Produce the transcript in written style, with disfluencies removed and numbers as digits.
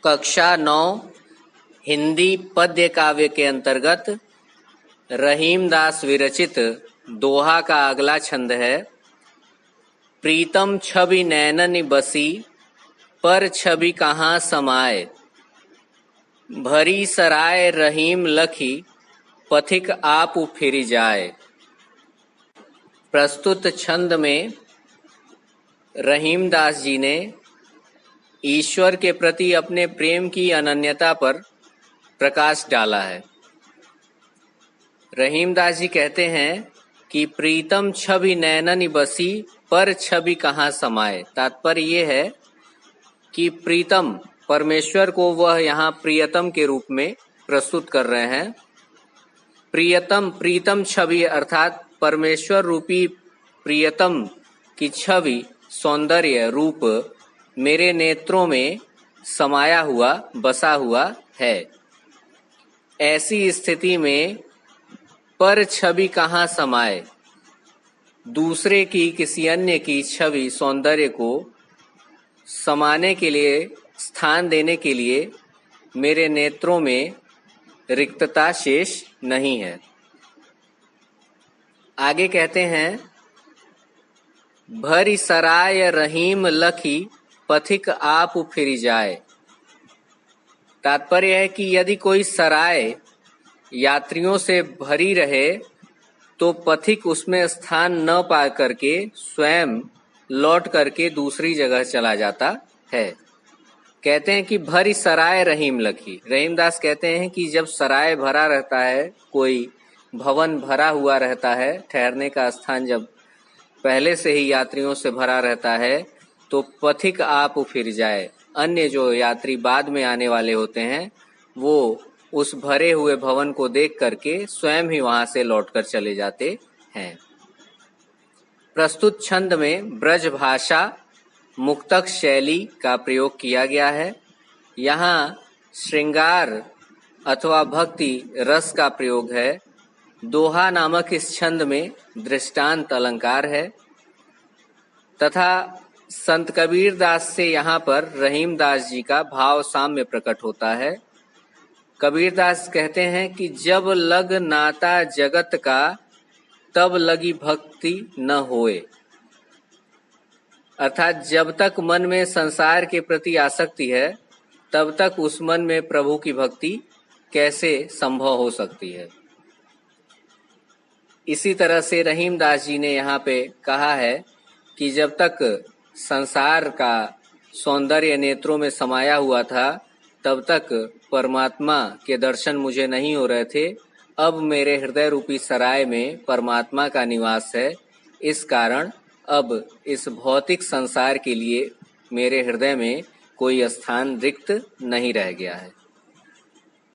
कक्षा 9 हिंदी पद्य काव्य के अंतर्गत रहीमदास विरचित दोहा का अगला छंद है। प्रीतम छवि नैनन बसी, पर छवि कहाँ समाए। भरी सराय रहीम लखी, पथिक आप फिर जाए। प्रस्तुत छंद में रहीमदास जी ने ईश्वर के प्रति अपने प्रेम की अनन्यता पर प्रकाश डाला है। रहीमदास जी कहते हैं कि प्रीतम छवि नैनन बसी, पर छवि कहाँ समाए। तात्पर्य ये है कि प्रीतम परमेश्वर को वह यहाँ प्रियतम के रूप में प्रस्तुत कर रहे हैं। प्रीतम छवि अर्थात परमेश्वर रूपी प्रियतम की छवि, सौंदर्य रूप मेरे नेत्रों में समाया हुआ, बसा हुआ है। ऐसी स्थिति में पर छवि कहाँ समाए, दूसरे की, किसी अन्य की छवि, सौंदर्य को समाने के लिए, स्थान देने के लिए मेरे नेत्रों में रिक्तता शेष नहीं है। आगे कहते हैं, भरी सराय रहीम लखी, पथिक आप फिर जाए। तात्पर्य है कि यदि कोई सराय यात्रियों से भरी रहे तो पथिक उसमें स्थान न पा करके स्वयं लौट करके दूसरी जगह चला जाता है। कहते हैं कि भरी सराय रहीम लखी। रहीमदास कहते हैं कि जब सराय भरा रहता है, कोई भवन भरा हुआ रहता है, ठहरने का स्थान जब पहले से ही यात्रियों से भरा रहता है, तो पथिक आप फिर जाए। अन्य जो यात्री बाद में आने वाले होते हैं, वो उस भरे हुए भवन को देख करके स्वयं ही वहां से लौटकर चले जाते हैं। प्रस्तुत छंद में ब्रज भाषा, मुक्तक शैली का प्रयोग किया गया है। यहाँ श्रृंगार अथवा भक्ति रस का प्रयोग है। दोहा नामक इस छंद में दृष्टांत अलंकार है तथा संत कबीर दास से यहाँ पर रहीमदास जी का भाव साम्य प्रकट होता है। कबीर दास कहते हैं कि जब लग नाता जगत का, तब लगी भक्ति न होए। अर्थात जब तक मन में संसार के प्रति आसक्ति है, तब तक उस मन में प्रभु की भक्ति कैसे संभव हो सकती है। इसी तरह से रहीमदास जी ने यहाँ पे कहा है कि जब तक संसार का सौंदर्य नेत्रों में समाया हुआ था, तब तक परमात्मा के दर्शन मुझे नहीं हो रहे थे। अब मेरे हृदय रूपी सराय में परमात्मा का निवास है। इस कारण अब इस भौतिक संसार के लिए मेरे हृदय में कोई स्थान रिक्त नहीं रह गया है।